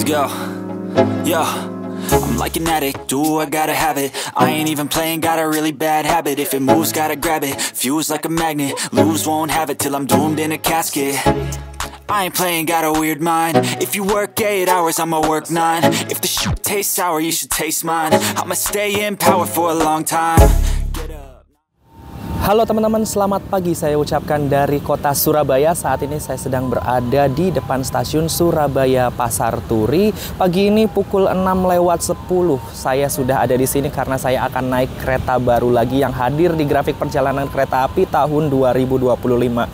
let's go. Yo, I'm like an addict, do I gotta have it. I ain't even playing, got a really bad habit. If it moves, gotta grab it, fuse like a magnet. Lose, won't have it till I'm doomed in a casket. I ain't playing, got a weird mind. If you work 8 hours, I'ma work 9. If the shit tastes sour, you should taste mine. I'ma stay in power for a long time. Halo teman-teman, selamat pagi. Saya ucapkan dari kota Surabaya. Saat ini saya sedang berada di depan stasiun Surabaya Pasar Turi. Pagi ini pukul 6:10. Saya sudah ada di sini karena saya akan naik kereta baru lagi yang hadir di grafik perjalanan kereta api tahun 2025.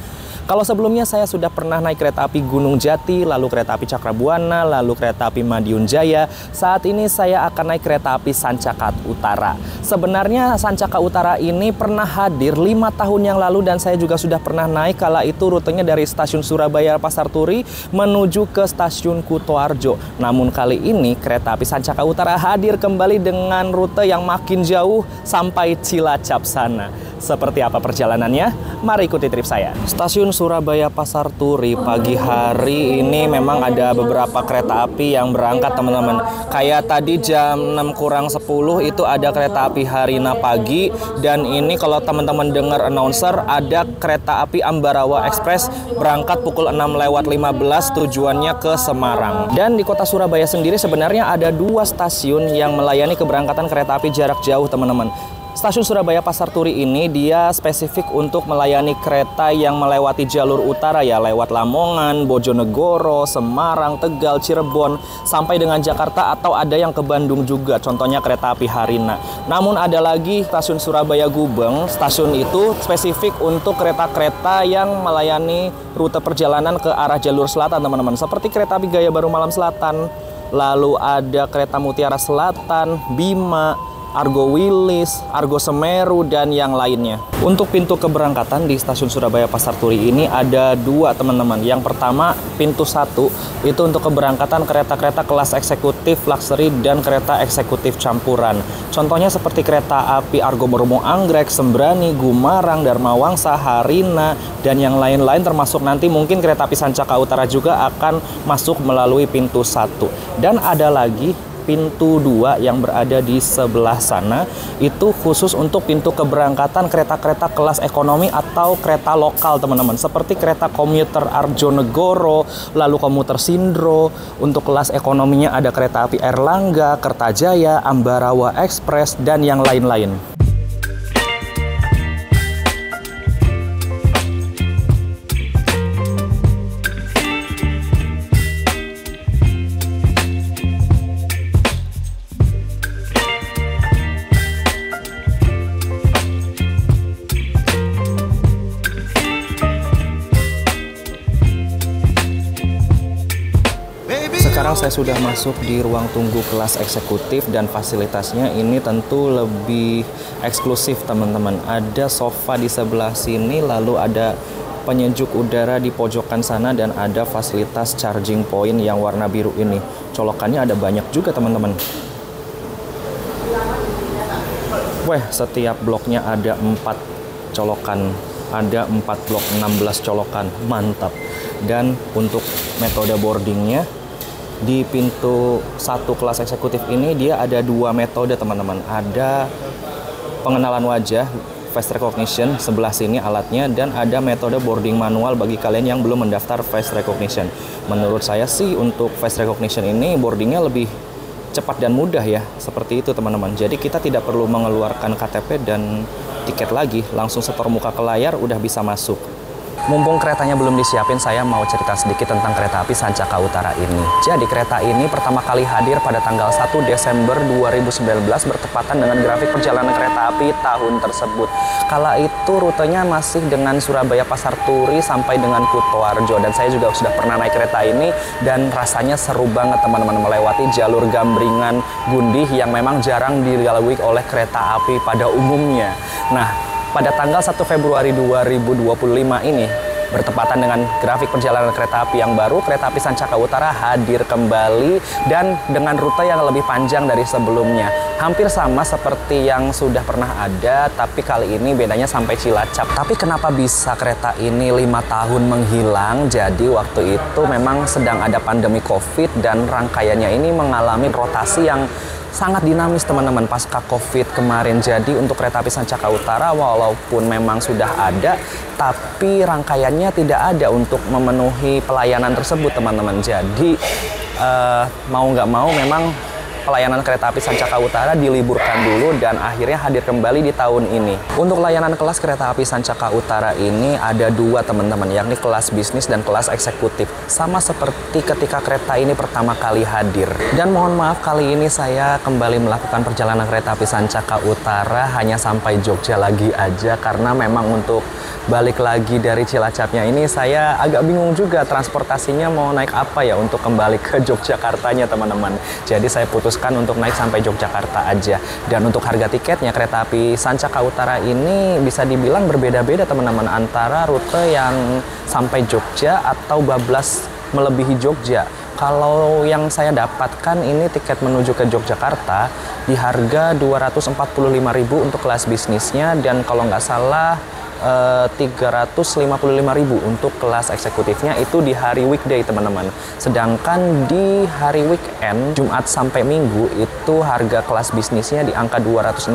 Kalau sebelumnya saya sudah pernah naik kereta api Gunung Jati, lalu kereta api Cakrabuana, lalu kereta api Madiun Jaya. Saat ini saya akan naik kereta api Sancaka Utara. Sebenarnya Sancaka Utara ini pernah hadir 5 tahun yang lalu dan saya juga sudah pernah naik. Kala itu rutenya dari stasiun Surabaya Pasar Turi menuju ke stasiun Kutoarjo. Namun kali ini kereta api Sancaka Utara hadir kembali dengan rute yang makin jauh sampai Cilacap sana. Seperti apa perjalanannya? Mari ikuti trip saya. Stasiun Surabaya Pasar Turi pagi hari ini memang ada beberapa kereta api yang berangkat teman-teman. Kayak tadi jam 6:10 itu ada kereta api Harina pagi. Dan ini kalau teman-teman dengar announcer ada kereta api Ambarawa Express berangkat pukul 6:15 tujuannya ke Semarang. Dan di kota Surabaya sendiri sebenarnya ada 2 stasiun yang melayani keberangkatan kereta api jarak jauh teman-teman. Stasiun Surabaya Pasar Turi ini dia spesifik untuk melayani kereta yang melewati jalur utara ya, lewat Lamongan, Bojonegoro, Semarang, Tegal, Cirebon, sampai dengan Jakarta atau ada yang ke Bandung juga, contohnya kereta api Harina. Namun ada lagi stasiun Surabaya Gubeng, stasiun itu spesifik untuk kereta-kereta yang melayani rute perjalanan ke arah jalur selatan teman-teman, seperti kereta api Gaya Baru Malam Selatan, lalu ada kereta Mutiara Selatan, Bima, Argo Wilis, Argo Semeru, dan yang lainnya. Untuk pintu keberangkatan di stasiun Surabaya Pasar Turi ini ada 2 teman-teman. Yang pertama pintu 1 itu untuk keberangkatan kereta-kereta kelas eksekutif, luxury, dan kereta eksekutif campuran. Contohnya seperti kereta api Argo Bromo Anggrek, Sembrani, Gumarang, Dharma Wangsa, Harina, dan yang lain-lain, termasuk nanti mungkin kereta api Sancaka Utara juga akan masuk melalui pintu 1. Dan ada lagi pintu 2 yang berada di sebelah sana, itu khusus untuk pintu keberangkatan kereta-kereta kelas ekonomi atau kereta lokal teman-teman, seperti kereta komuter Arjonegoro, lalu komuter Sindro. Untuk kelas ekonominya ada kereta api Erlangga, Kertajaya, Ambarawa Express, dan yang lain-lain. Sekarang saya sudah masuk di ruang tunggu kelas eksekutif dan fasilitasnya ini tentu lebih eksklusif teman-teman. Ada sofa di sebelah sini, lalu ada penyejuk udara di pojokan sana, dan ada fasilitas charging point yang warna biru ini. Colokannya ada banyak juga teman-teman. Weh, setiap bloknya ada 4 colokan. Ada 4 blok, 16 colokan. Mantap. Dan untuk metode boardingnya, di pintu 1 kelas eksekutif ini dia ada 2 metode teman-teman. Ada pengenalan wajah, face recognition, sebelah sini alatnya, dan ada metode boarding manual bagi kalian yang belum mendaftar face recognition. Menurut saya sih untuk face recognition ini boardingnya lebih cepat dan mudah ya, seperti itu teman-teman. Jadi kita tidak perlu mengeluarkan KTP dan tiket lagi, langsung setor muka ke layar udah bisa masuk. Mumpung keretanya belum disiapin, saya mau cerita sedikit tentang kereta api Sancaka Utara ini. Jadi kereta ini pertama kali hadir pada tanggal 1 Desember 2019 bertepatan dengan grafik perjalanan kereta api tahun tersebut. Kala itu rutenya masih dengan Surabaya Pasar Turi sampai dengan Kutoarjo, dan saya juga sudah pernah naik kereta ini dan rasanya seru banget teman-teman, melewati jalur Gambringan Gundih yang memang jarang dilalui oleh kereta api pada umumnya. Nah, pada tanggal 1 Februari 2025 ini, Bertepatan dengan grafik perjalanan kereta api yang baru, kereta api Sancaka Utara hadir kembali dan dengan rute yang lebih panjang dari sebelumnya. Hampir sama seperti yang sudah pernah ada, tapi kali ini bedanya sampai Cilacap. Tapi kenapa bisa kereta ini 5 tahun menghilang? Jadi waktu itu memang sedang ada pandemi COVID dan rangkaiannya ini mengalami rotasi yang sangat dinamis teman-teman pasca COVID kemarin. Jadi untuk kereta api Sancaka Utara walaupun memang sudah ada, tapi rangkaiannya tidak ada untuk memenuhi pelayanan tersebut teman-teman. Jadi mau nggak mau memang pelayanan kereta api Sancaka Utara diliburkan dulu dan akhirnya hadir kembali di tahun ini. Untuk layanan kelas kereta api Sancaka Utara ini ada 2 teman-teman, yakni kelas bisnis dan kelas eksekutif. Sama seperti ketika kereta ini pertama kali hadir. Dan mohon maaf kali ini saya kembali melakukan perjalanan kereta api Sancaka Utara hanya sampai Jogja lagi aja, karena memang untuk balik lagi dari Cilacapnya ini saya agak bingung juga transportasinya mau naik apa ya untuk kembali ke Yogyakartanya teman-teman. Jadi saya putuskan untuk naik sampai Yogyakarta aja. Dan untuk harga tiketnya kereta api Sancaka Utara ini bisa dibilang berbeda-beda teman-teman, antara rute yang sampai Jogja atau bablas melebihi Jogja. Kalau yang saya dapatkan ini tiket menuju ke Yogyakarta di harga 245.000 untuk kelas bisnisnya, dan kalau nggak salah 355.000 untuk kelas eksekutifnya itu di hari weekday teman-teman. Sedangkan di hari weekend Jumat sampai Minggu itu harga kelas bisnisnya di angka 260.000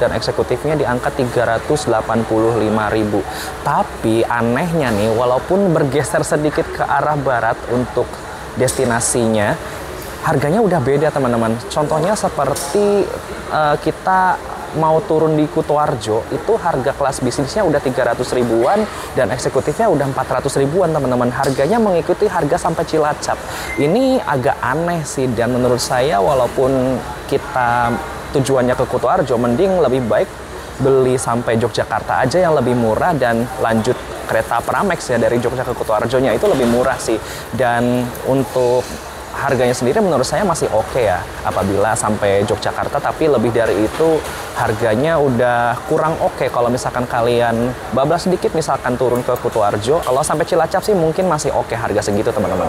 dan eksekutifnya di angka 385.000. Tapi anehnya nih, walaupun bergeser sedikit ke arah barat untuk destinasinya, harganya udah beda teman-teman. Contohnya seperti kita mau turun di Kutoarjo, itu harga kelas bisnisnya udah 300 ribuan dan eksekutifnya udah 400 ribuan teman-teman. Harganya mengikuti harga sampai Cilacap. Ini agak aneh sih, dan menurut saya walaupun kita tujuannya ke Kutoarjo, mending lebih baik beli sampai Yogyakarta aja yang lebih murah dan lanjut kereta Pramex ya dari Jogja ke Kutoarjonya, itu lebih murah sih. Dan untuk harganya sendiri menurut saya masih oke ya apabila sampai Yogyakarta, tapi lebih dari itu harganya udah kurang oke kalau misalkan kalian bablas sedikit misalkan turun ke Kutoarjo. Kalau sampai Cilacap sih mungkin masih oke harga segitu teman-teman.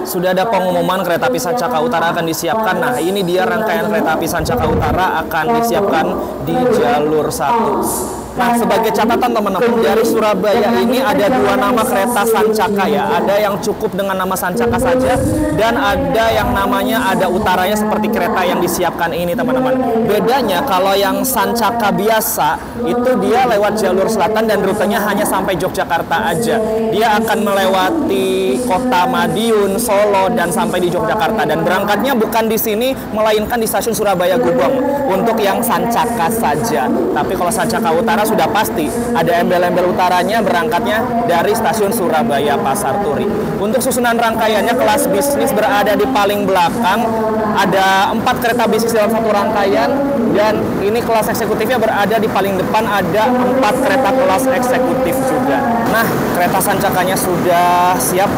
Sudah ada pengumuman kereta api Sancaka Utara akan disiapkan. Nah ini dia rangkaian kereta api Sancaka Utara akan disiapkan di jalur 1. Nah, sebagai catatan teman-teman, dari Surabaya ini ada 2 nama kereta Sancaka ya. Ada yang cukup dengan nama Sancaka saja, dan ada yang namanya ada utaranya seperti kereta yang disiapkan ini teman-teman. Bedanya kalau yang Sancaka biasa itu dia lewat jalur selatan dan rutenya hanya sampai Yogyakarta aja. Dia akan melewati kota Madiun, Solo, dan sampai di Yogyakarta. Dan berangkatnya bukan di sini, melainkan di stasiun Surabaya Gubeng untuk yang Sancaka saja. Tapi kalau Sancaka Utara sudah pasti ada embel-embel utaranya, berangkatnya dari stasiun Surabaya Pasar Turi. Untuk susunan rangkaiannya, kelas bisnis berada di paling belakang, ada 4 kereta bisnis dalam satu rangkaian, dan ini kelas eksekutifnya berada di paling depan, ada 4 kereta kelas eksekutif juga. Nah, kereta Sancakanya sudah siap.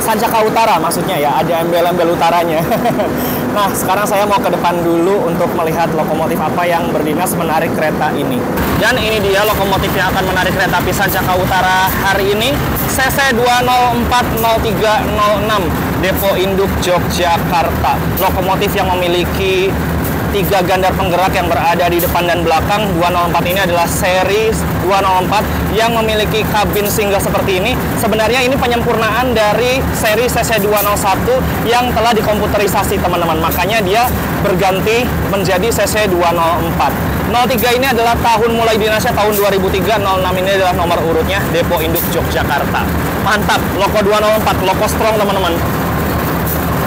Sancaka Utara maksudnya ya, ada embel-embel utaranya. Nah, sekarang saya mau ke depan dulu untuk melihat lokomotif apa yang berdinas menarik kereta ini. Dan ini dia lokomotif yang akan menarik kereta api Sancaka Utara hari ini, CC 2040306 Depo Induk Yogyakarta. Lokomotif yang memiliki 3 gandar penggerak yang berada di depan dan belakang. 204 ini adalah seri 204 yang memiliki kabin singgah seperti ini. Sebenarnya ini penyempurnaan dari seri CC 201 yang telah dikomputerisasi teman-teman. Makanya dia berganti menjadi CC 204. 03 ini adalah tahun mulai dinasnya tahun 2003. 06 ini adalah nomor urutnya, Depo Induk Yogyakarta. Mantap, loko 204, loko strong teman-teman.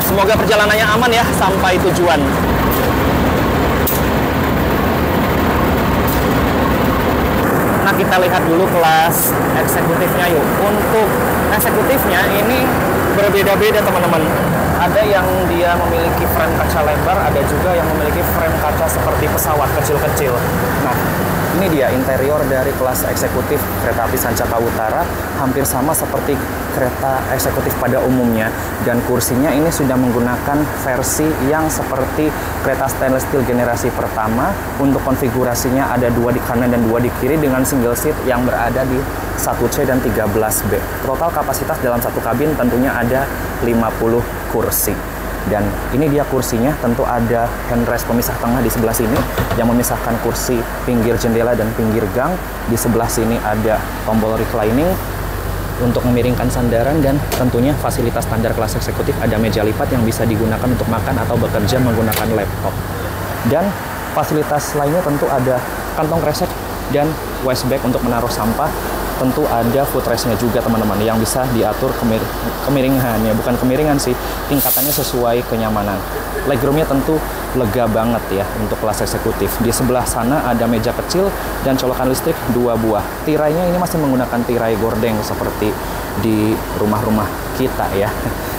Semoga perjalanannya aman ya sampai tujuan. Nah, kita lihat dulu kelas eksekutifnya yuk. Untuk eksekutifnya ini berbeda-beda teman-teman. Ada yang dia memiliki frame kaca lebar, ada juga yang memiliki frame kaca seperti pesawat kecil-kecil. Nah, Ini dia interior dari kelas eksekutif kereta api Sancaka Utara, hampir sama seperti kereta eksekutif pada umumnya. Dan kursinya ini sudah menggunakan versi yang seperti kereta stainless steel generasi pertama. Untuk konfigurasinya ada 2 di kanan dan 2 di kiri dengan single seat yang berada di 1C dan 13B. Total kapasitas dalam satu kabin tentunya ada 50 kursi. Dan ini dia kursinya, tentu ada handrest pemisah tengah di sebelah sini yang memisahkan kursi pinggir jendela dan pinggir gang. Di sebelah sini ada tombol reclining untuk memiringkan sandaran, dan tentunya fasilitas standar kelas eksekutif ada meja lipat yang bisa digunakan untuk makan atau bekerja menggunakan laptop. Dan fasilitas lainnya tentu ada kantong kresek dan waste bag untuk menaruh sampah. Tentu ada footrestnya juga teman-teman yang bisa diatur kemiringannya, bukan kemiringan sih, tingkatannya sesuai kenyamanan. Legroomnya tentu lega banget ya untuk kelas eksekutif. Di sebelah sana ada meja kecil dan colokan listrik 2 buah. Tirainya ini masih menggunakan tirai gordeng seperti di rumah-rumah kita ya.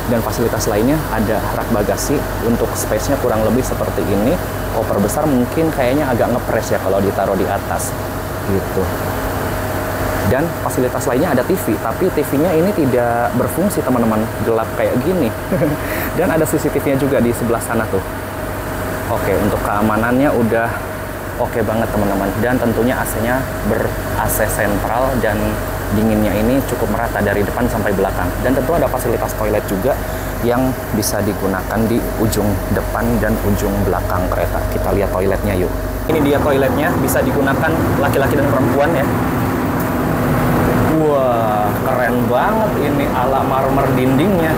Dan fasilitas lainnya ada rak bagasi untuk space-nya kurang lebih seperti ini. Koper besar mungkin kayaknya agak ngepres ya kalau ditaruh di atas gitu. Dan fasilitas lainnya ada TV, tapi TV-nya ini tidak berfungsi teman-teman, gelap kayak gini. Dan ada CCTV-nya juga di sebelah sana tuh. Oke, untuk keamanannya udah oke banget teman-teman. Dan tentunya AC-nya ber-AC sentral dan dinginnya ini cukup merata dari depan sampai belakang. Dan tentu ada fasilitas toilet juga yang bisa digunakan di ujung depan dan ujung belakang kereta. Kita lihat toiletnya yuk. Ini dia toiletnya, bisa digunakan laki-laki dan perempuan ya. Wah, keren banget ini ala marmer dindingnya.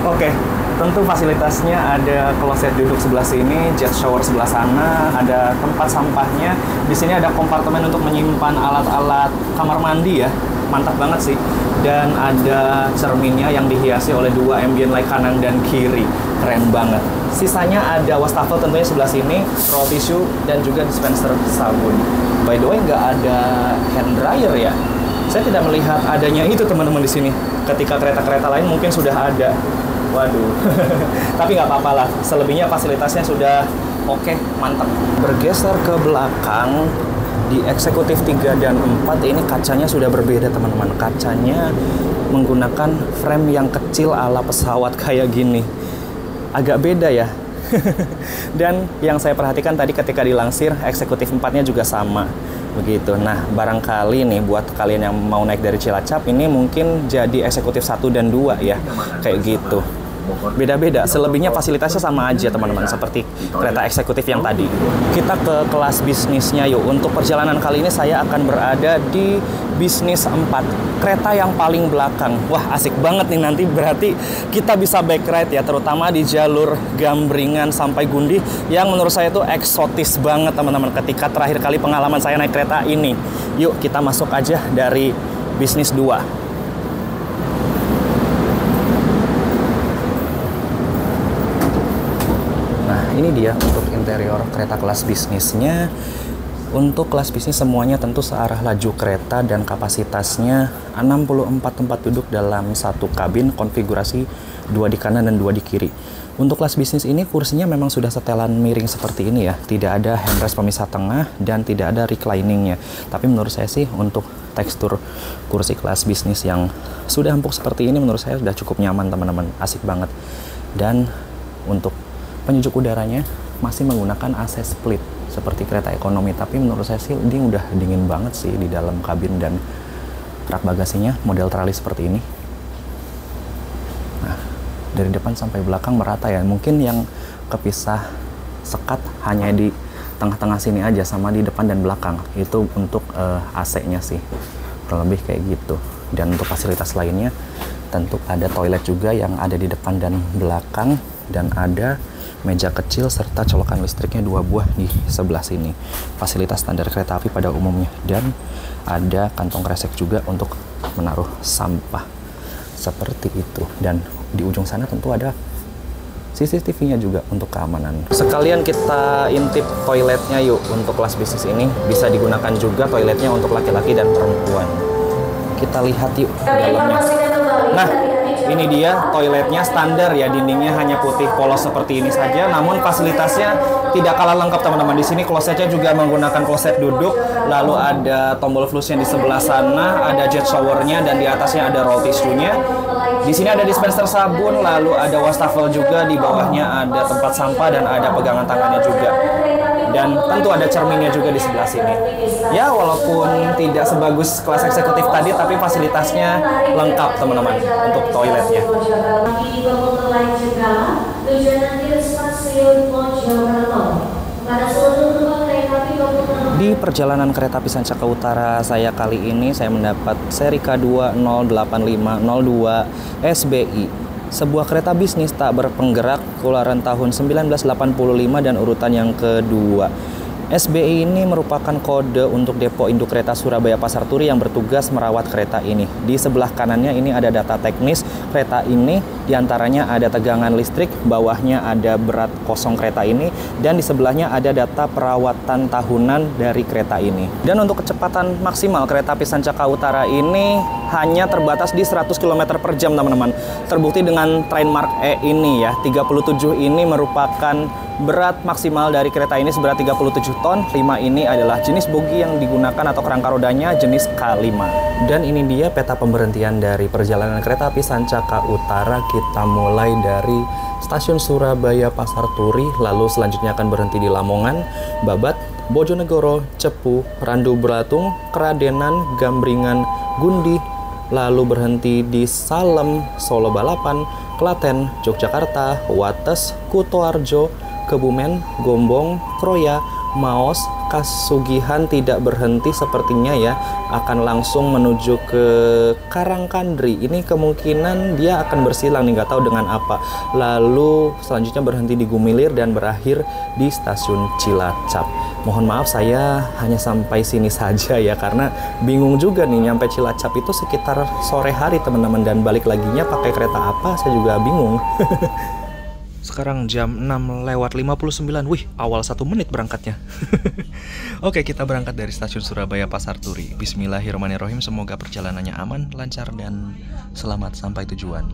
Oke, tentu fasilitasnya ada kloset duduk sebelah sini, jet shower sebelah sana, ada tempat sampahnya. Di sini ada kompartemen untuk menyimpan alat-alat kamar mandi ya. Mantap banget sih. Dan ada cerminnya yang dihiasi oleh 2 ambient light kanan dan kiri. Keren banget. Sisanya ada wastafel tentunya sebelah sini, roll tissue, dan juga dispenser sabun. By the way, nggak ada hand dryer ya. Saya tidak melihat adanya itu teman-teman di sini. Ketika kereta-kereta lain mungkin sudah ada. Waduh. Tapi nggak apa-apa lah. Selebihnya fasilitasnya sudah oke, mantap. Bergeser ke belakang, di eksekutif 3 dan 4 ini kacanya sudah berbeda teman-teman. Kacanya menggunakan frame yang kecil ala pesawat kayak gini. Agak beda ya. Dan yang saya perhatikan tadi ketika dilansir, eksekutif 4-nya juga sama. Begitu. Nah, barangkali nih buat kalian yang mau naik dari Cilacap ini mungkin jadi eksekutif 1 dan 2 ya. Kayak gitu. Beda-beda, selebihnya fasilitasnya sama aja teman-teman, seperti kereta eksekutif yang tadi. Kita ke kelas bisnisnya yuk. Untuk perjalanan kali ini saya akan berada di bisnis 4, kereta yang paling belakang. Wah, asik banget nih, nanti berarti kita bisa back ride ya, terutama di jalur Gambringan sampai Gundih yang menurut saya itu eksotis banget teman-teman ketika terakhir kali pengalaman saya naik kereta ini. Yuk kita masuk aja dari bisnis 2. Ini dia untuk interior kereta kelas bisnisnya. Untuk kelas bisnis semuanya tentu searah laju kereta dan kapasitasnya 64 tempat duduk dalam satu kabin, konfigurasi 2 di kanan dan 2 di kiri. Untuk kelas bisnis ini kursinya memang sudah setelan miring seperti ini ya. Tidak ada handrest pemisah tengah dan tidak ada recliningnya. Tapi menurut saya sih untuk tekstur kursi kelas bisnis yang sudah empuk seperti ini menurut saya sudah cukup nyaman teman-teman. Asik banget. Dan untuk penyejuk udaranya masih menggunakan AC split seperti kereta ekonomi, tapi menurut saya sih ini udah dingin banget sih di dalam kabin. Dan rak bagasinya model trali seperti ini. Nah, dari depan sampai belakang merata ya. Mungkin yang kepisah sekat hanya di tengah-tengah sini aja, sama di depan dan belakang. Itu untuk AC-nya sih, kurang lebih kayak gitu. Dan untuk fasilitas lainnya tentu ada toilet juga yang ada di depan dan belakang, dan ada meja kecil serta colokan listriknya 2 buah di sebelah sini. Fasilitas standar kereta api pada umumnya. Dan ada kantong kresek juga untuk menaruh sampah seperti itu. Dan di ujung sana tentu ada CCTV-nya juga untuk keamanan. Sekalian kita intip toiletnya yuk. Untuk kelas bisnis ini bisa digunakan juga toiletnya untuk laki-laki dan perempuan. Kita lihat yuk dalamnya. Nah, ini dia toiletnya standar ya, dindingnya hanya putih polos seperti ini saja, namun fasilitasnya tidak kalah lengkap teman-teman. Di sini klosetnya juga menggunakan kloset duduk, lalu ada tombol flushnya di sebelah sana, ada jet showernya, dan di atasnya ada roll tissue-nya. Di sini ada dispenser sabun, lalu ada wastafel juga, di bawahnya ada tempat sampah dan ada pegangan tangannya juga. Dan tentu ada cerminnya juga di sebelah sini. Ya, walaupun tidak sebagus kelas eksekutif tadi, tapi fasilitasnya lengkap teman-teman untuk toiletnya. Di perjalanan kereta api Sancaka Utara saya kali ini, saya mendapat seri K2 08502 SBI. Sebuah kereta bisnis tak berpenggerak, keluaran tahun 1985 dan urutan yang kedua. SBI ini merupakan kode untuk depo induk kereta Surabaya Pasar Turi yang bertugas merawat kereta ini. Di sebelah kanannya ini ada data teknis kereta ini, diantaranya ada tegangan listrik, bawahnya ada berat kosong kereta ini, dan di sebelahnya ada data perawatan tahunan dari kereta ini. Dan untuk kecepatan maksimal kereta api Sancaka Utara ini hanya terbatas di 100 km per jam teman-teman. Terbukti dengan train mark E ini ya, 37 ini merupakan berat maksimal dari kereta ini seberat 37 ton. 5 ini adalah jenis bogi yang digunakan atau kerangka rodanya jenis K5. Dan ini dia peta pemberhentian dari perjalanan kereta api Sancaka Utara. Kita mulai dari stasiun Surabaya Pasar Turi, lalu selanjutnya akan berhenti di Lamongan, Babat, Bojonegoro, Cepu, Randu Belatung, Keradenan, Gambringan, Gundi, lalu berhenti di Salem, Solo Balapan, Klaten, Yogyakarta, Wates, Kutoarjo, Kebumen, Gombong, Kroya, Maos, Kasugihan tidak berhenti sepertinya ya, akan langsung menuju ke Karangkandri. Ini kemungkinan dia akan bersilang nih, nggak tahu dengan apa. Lalu selanjutnya berhenti di Gumilir dan berakhir di stasiun Cilacap. Mohon maaf saya hanya sampai sini saja ya, karena bingung juga nih nyampe Cilacap itu sekitar sore hari teman-teman, dan balik laginya pakai kereta apa saya juga bingung. Sekarang jam 6:59. Wih, awal 1 menit berangkatnya. Oke, kita berangkat dari stasiun Surabaya Pasar Turi. Bismillahirrahmanirrahim. Semoga perjalanannya aman, lancar, dan selamat sampai tujuan.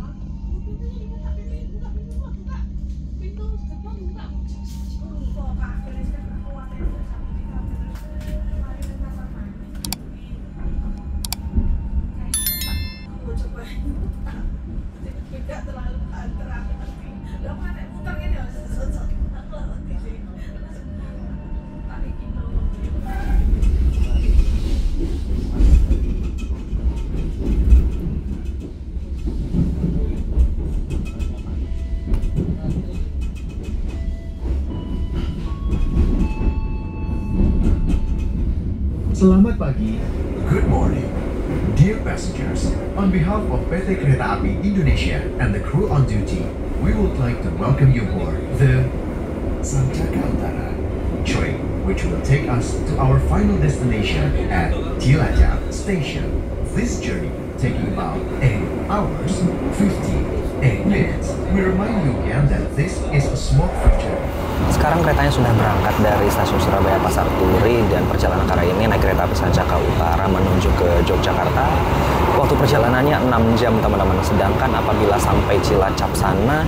Selamat pagi, good morning, dear passengers. On behalf of PT Kereta Api Indonesia and the crew on duty, we would like to welcome you aboard the Sancaka Utara train, which will take us to our final destination at Cilacap Station. This journey taking about 8 hours 58 minutes. We remind you again that this is a smoke-free journey. Sekarang keretanya sudah berangkat dari stasiun Surabaya Pasar Turi, dan perjalanan kali ini naik kereta api Sancaka Utara menuju ke Yogyakarta. Waktu perjalanannya 6 jam teman-teman, sedangkan apabila sampai Cilacap sana,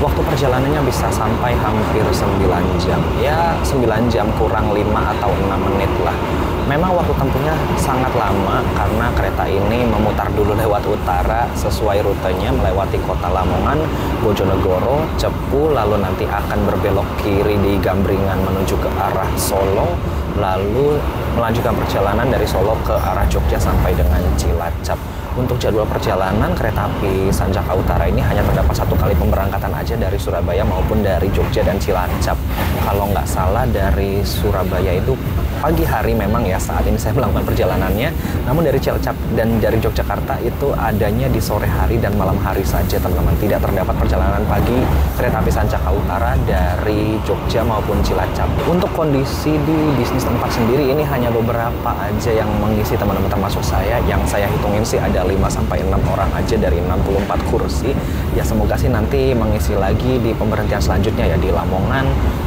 waktu perjalanannya bisa sampai hampir 9 jam. Ya 9 jam kurang 5 atau 6 menit lah. Memang waktu tempuhnya sangat lama karena kereta ini memutar dulu lewat utara sesuai rutenya, melewati kota Lamongan, Bojonegoro, Cepu, lalu nanti akan berbelok kiri di Gambringan menuju ke arah Solo, lalu melanjutkan perjalanan dari Solo ke arah Jogja sampai dengan Cilacap. Untuk jadwal perjalanan kereta api Sancaka Utara ini hanya terdapat 1 kali pemberangkatan aja dari Surabaya maupun dari Jogja dan Cilacap. Kalau nggak salah dari Surabaya itu pagi hari memang ya, saat ini saya melakukan perjalanannya. Namun dari Cilacap dan dari Yogyakarta itu adanya di sore hari dan malam hari saja teman-teman. Tidak terdapat perjalanan pagi kereta api Sancaka Utara dari Jogja maupun Cilacap. Untuk kondisi di bisnis tempat sendiri ini hanya beberapa aja yang mengisi teman-teman, termasuk saya. Yang saya hitungin sih ada 5-6 orang aja dari 64 kursi. Ya semoga sih nanti mengisi lagi di pemberhentian selanjutnya ya, di Lamongan,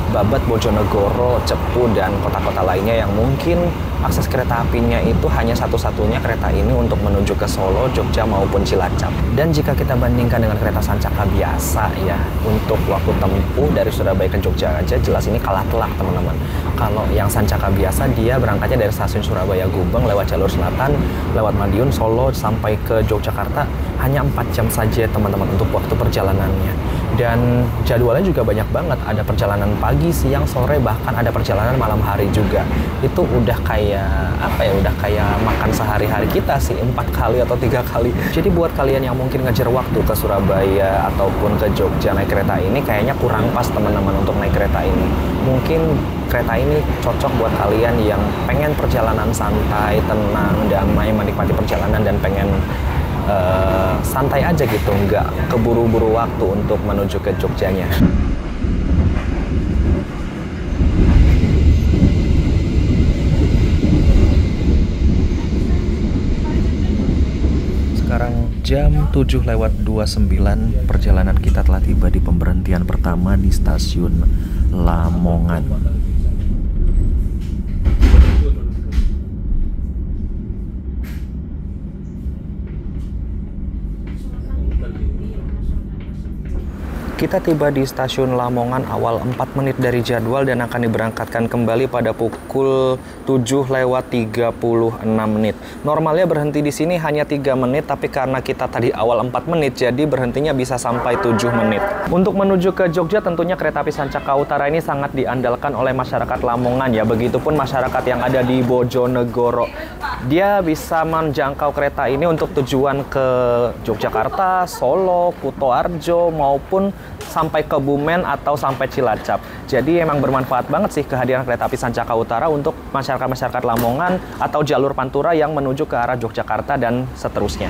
Babat, Bojonegoro, Cepu, dan kota-kota lainnya yang mungkin akses kereta apinya itu hanya satu-satunya kereta ini untuk menuju ke Solo, Jogja, maupun Cilacap. Dan jika kita bandingkan dengan kereta Sancaka biasa ya, untuk waktu tempuh dari Surabaya ke Jogja aja jelas ini kalah telak teman-teman. Kalau yang Sancaka biasa dia berangkatnya dari stasiun Surabaya Gubeng lewat jalur selatan, lewat Madiun, Solo, sampai ke Yogyakarta hanya 4 jam saja teman-teman untuk waktu perjalanannya. Dan jadwalnya juga banyak banget, ada perjalanan pagi, siang, sore, bahkan ada perjalanan malam hari juga. Itu udah kayak apa ya, udah kayak makan sehari-hari kita sih, 4 kali atau 3 kali. Jadi buat kalian yang mungkin ngejar waktu ke Surabaya ataupun ke Jogja naik kereta ini kayaknya kurang pas teman-teman untuk naik kereta ini. Mungkin kereta ini cocok buat kalian yang pengen perjalanan santai, tenang, damai, menikmati perjalanan dan pengen santai aja gitu, nggak keburu-buru waktu untuk menuju ke Jogjanya. Sekarang jam 7:29, perjalanan kita telah tiba di pemberhentian pertama di stasiun Lamongan. Kita tiba di stasiun Lamongan awal 4 menit dari jadwal dan akan diberangkatkan kembali pada pukul 7:36. Normalnya berhenti di sini hanya 3 menit, tapi karena kita tadi awal 4 menit, jadi berhentinya bisa sampai 7 menit. Untuk menuju ke Jogja tentunya kereta api Sancaka Utara ini sangat diandalkan oleh masyarakat Lamongan ya, begitupun masyarakat yang ada di Bojonegoro. Dia bisa menjangkau kereta ini untuk tujuan ke Yogyakarta, Solo, Kutoarjo, maupun sampai ke Bumen atau sampai Cilacap. Jadi emang bermanfaat banget sih kehadiran kereta api Sancaka Utara untuk masyarakat-masyarakat Lamongan atau jalur Pantura yang menuju ke arah Yogyakarta dan seterusnya.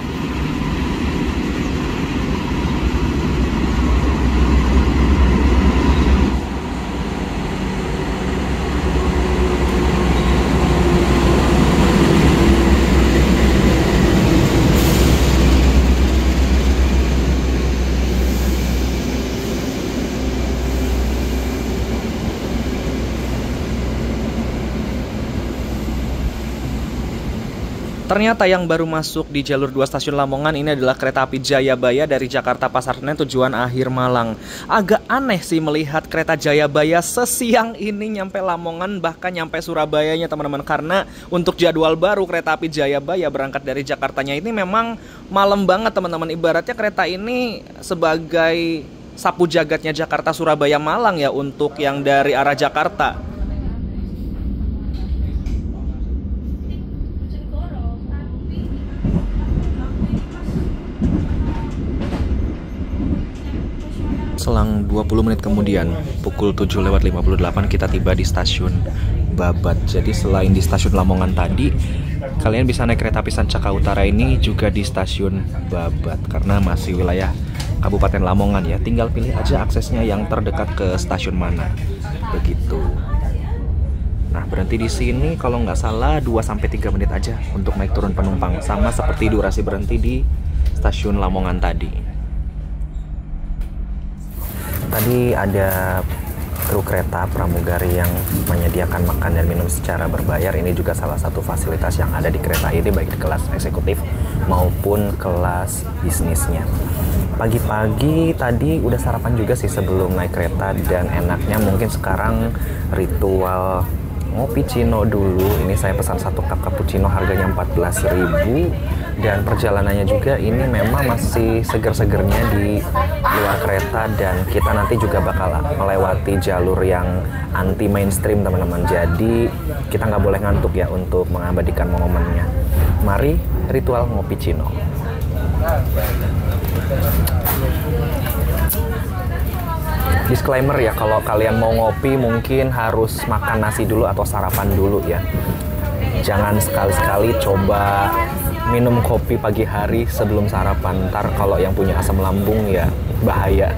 Ternyata yang baru masuk di jalur 2 stasiun Lamongan ini adalah kereta api Jayabaya dari Jakarta Pasar Senen tujuan akhir Malang. Agak aneh sih melihat kereta Jayabaya sesiang ini nyampe Lamongan, bahkan nyampe Surabayanya teman-teman. Karena untuk jadwal baru kereta api Jayabaya berangkat dari Jakartanya ini memang malam banget teman-teman. Ibaratnya kereta ini sebagai sapu jagatnya Jakarta Surabaya Malang ya untuk yang dari arah Jakarta. Selang 20 menit kemudian, pukul 7:58 kita tiba di stasiun Babat. Jadi selain di stasiun Lamongan tadi, kalian bisa naik kereta api Sancaka Utara ini juga di stasiun Babat. Karena masih wilayah Kabupaten Lamongan ya, tinggal pilih aja aksesnya yang terdekat ke stasiun mana. Begitu. Nah, berhenti di sini kalau nggak salah 2-3 menit aja untuk naik turun penumpang. Sama seperti durasi berhenti di stasiun Lamongan tadi. Tadi ada kru kereta pramugari yang menyediakan makan dan minum secara berbayar. Ini juga salah satu fasilitas yang ada di kereta ini, baik di kelas eksekutif maupun kelas bisnisnya. Pagi-pagi tadi udah sarapan juga sih sebelum naik kereta, dan enaknya mungkin sekarang ritual ngopi cino dulu. Ini saya pesan 1 cup cappuccino, harganya 14.000. Dan perjalanannya juga ini memang masih seger-segernya di luar kereta, dan kita nanti juga bakal melewati jalur yang anti mainstream teman-teman. Jadi kita nggak boleh ngantuk ya untuk mengabadikan momennya. Mari ritual ngopi cino. Disclaimer ya, kalau kalian mau ngopi mungkin harus makan nasi dulu atau sarapan dulu ya. Jangan sekali-sekali coba minum kopi pagi hari sebelum sarapan. Ntar kalau yang punya asam lambung ya bahaya.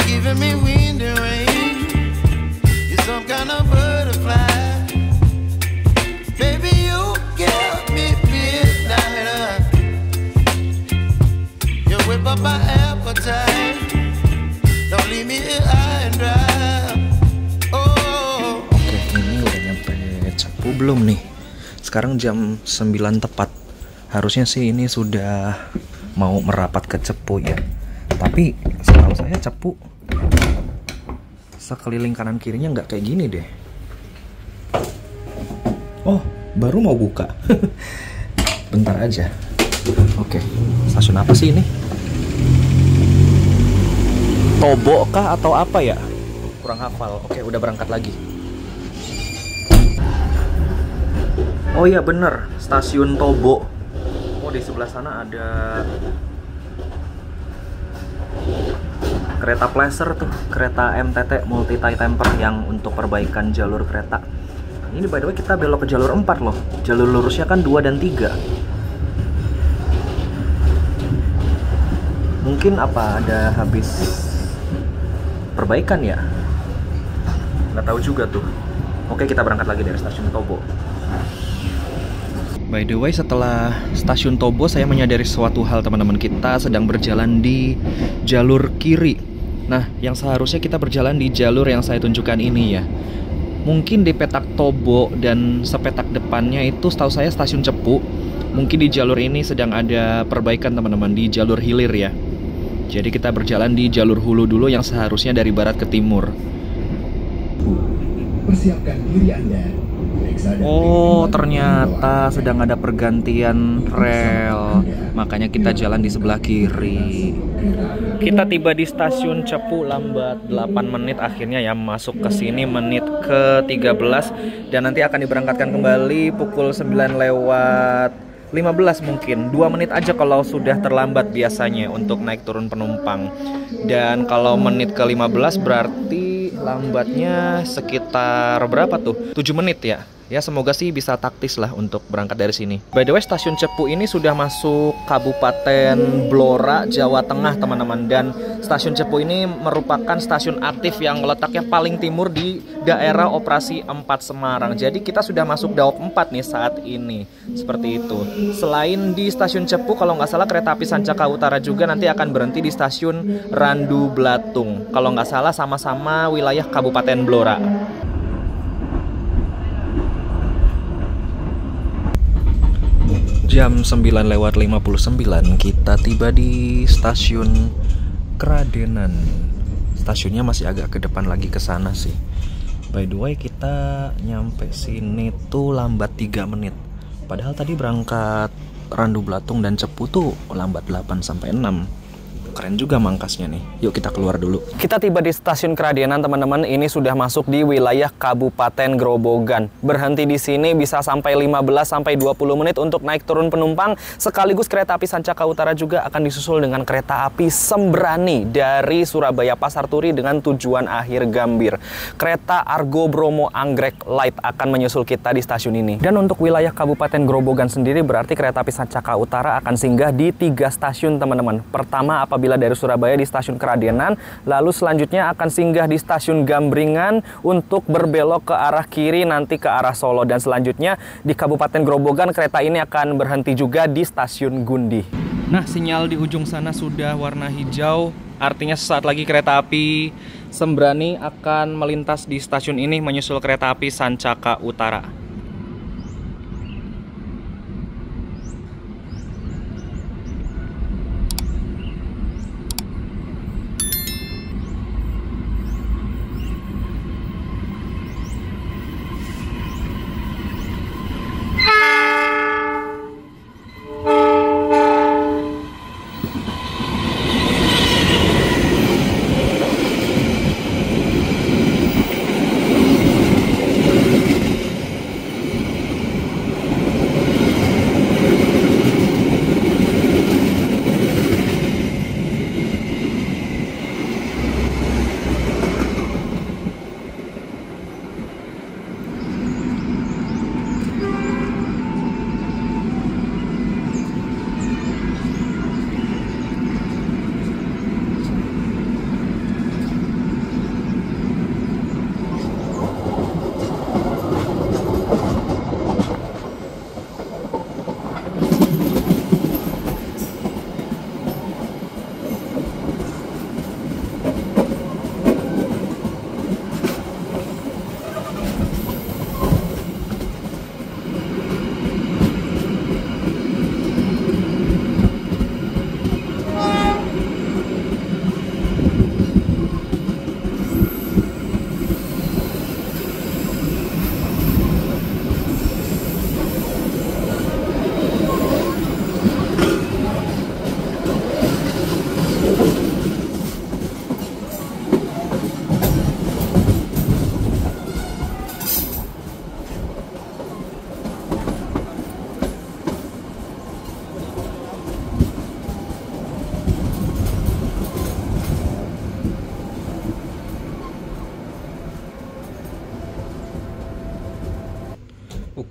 Giving me belum nih. Sekarang jam 9 tepat. Harusnya sih ini sudah mau merapat ke Cepu ya. Tapi setahu saya Cepu sekeliling kanan kirinya nggak kayak gini deh. Oh, baru mau buka. Bentar aja. Oke, stasiun apa sih ini? Tobo kah atau apa ya? Kurang hafal. Oke, udah berangkat lagi. Oh iya bener, stasiun Tobo. Oh, di sebelah sana ada kereta Placer tuh, kereta MTT Multi Tie Temper yang untuk perbaikan jalur kereta. Ini by the way kita belok ke jalur 4 loh. Jalur lurusnya kan 2 dan 3. Mungkin apa ada habis perbaikan ya? Nggak tahu juga tuh. Oke, kita berangkat lagi dari stasiun Tobo. By the way, setelah stasiun Tobo, saya menyadari suatu hal teman-teman. Kita sedang berjalan di jalur kiri. Nah, yang seharusnya kita berjalan di jalur yang saya tunjukkan ini ya. Mungkin di petak Tobo dan sepetak depannya itu setahu saya stasiun Cepu. Mungkin di jalur ini sedang ada perbaikan teman-teman, di jalur hilir ya. Jadi kita berjalan di jalur hulu dulu yang seharusnya dari barat ke timur. Persiapkan diri Anda. Oh, ternyata sedang ada pergantian rel. Makanya kita jalan di sebelah kiri. Kita tiba di stasiun Cepu lambat 8 menit akhirnya ya, masuk ke sini menit ke-13 dan nanti akan diberangkatkan kembali pukul 9 lewat 15 mungkin. 2 menit aja kalau sudah terlambat biasanya untuk naik turun penumpang. Dan kalau menit ke-15 berarti lambatnya sekitar berapa tuh? 7 menit ya. Ya semoga sih bisa taktis lah untuk berangkat dari sini. By the way, stasiun Cepu ini sudah masuk Kabupaten Blora, Jawa Tengah teman-teman. Dan stasiun Cepu ini merupakan stasiun aktif yang letaknya paling timur di daerah operasi 4 Semarang. Jadi kita sudah masuk Daop 4 nih saat ini. Seperti itu. Selain di stasiun Cepu, kalau nggak salah kereta api Sancaka Utara juga nanti akan berhenti di stasiun Randu Blatung. Kalau nggak salah sama-sama wilayah Kabupaten Blora. Jam 9 lewat 59 kita tiba di stasiun Kradenan. Stasiunnya masih agak ke depan lagi ke sana sih. By the way, kita nyampe sini tuh lambat 3 menit. Padahal tadi berangkat Randu Blatung dan Cepu tuh lambat 8 sampai 6. Keren juga mangkasnya nih. Yuk kita keluar dulu. Kita tiba di stasiun Kradenan teman-teman. Ini sudah masuk di wilayah Kabupaten Grobogan. Berhenti di sini bisa sampai 15 sampai 20 menit untuk naik turun penumpang. Sekaligus kereta api Sancaka Utara juga akan disusul dengan kereta api Sembrani dari Surabaya Pasar Turi dengan tujuan akhir Gambir. Kereta Argo Bromo Anggrek Light akan menyusul kita di stasiun ini. Dan untuk wilayah Kabupaten Grobogan sendiri berarti kereta api Sancaka Utara akan singgah di 3 stasiun teman-teman. Pertama apabila dari Surabaya di stasiun Kradenan, lalu selanjutnya akan singgah di stasiun Gambringan untuk berbelok ke arah kiri nanti ke arah Solo, dan selanjutnya di Kabupaten Grobogan kereta ini akan berhenti juga di stasiun Gundi. Nah, sinyal di ujung sana sudah warna hijau, artinya sesaat lagi kereta api Sembrani akan melintas di stasiun ini menyusul kereta api Sancaka Utara.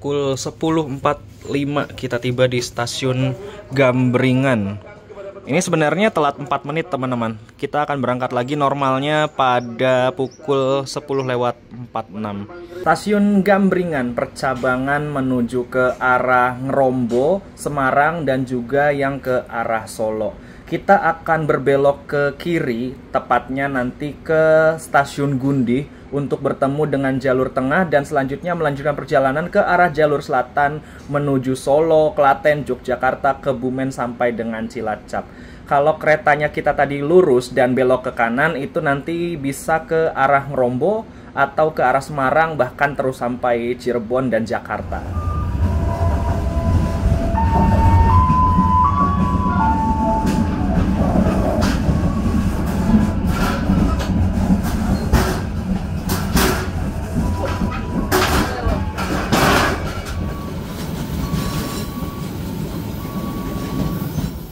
pukul 10.45 kita tiba di stasiun Gambringan. Ini sebenarnya telat 4 menit teman-teman. Kita akan berangkat lagi normalnya pada pukul 10:46. Stasiun Gambringan percabangan menuju ke arah Ngerombo, Semarang dan juga yang ke arah Solo. Kita akan berbelok ke kiri, tepatnya nanti ke stasiun Gundih untuk bertemu dengan jalur tengah dan selanjutnya melanjutkan perjalanan ke arah jalur selatan menuju Solo, Klaten, Yogyakarta, Kebumen sampai dengan Cilacap. Kalau keretanya kita tadi lurus dan belok ke kanan itu nanti bisa ke arah Ngerombo atau ke arah Semarang bahkan terus sampai Cirebon dan Jakarta.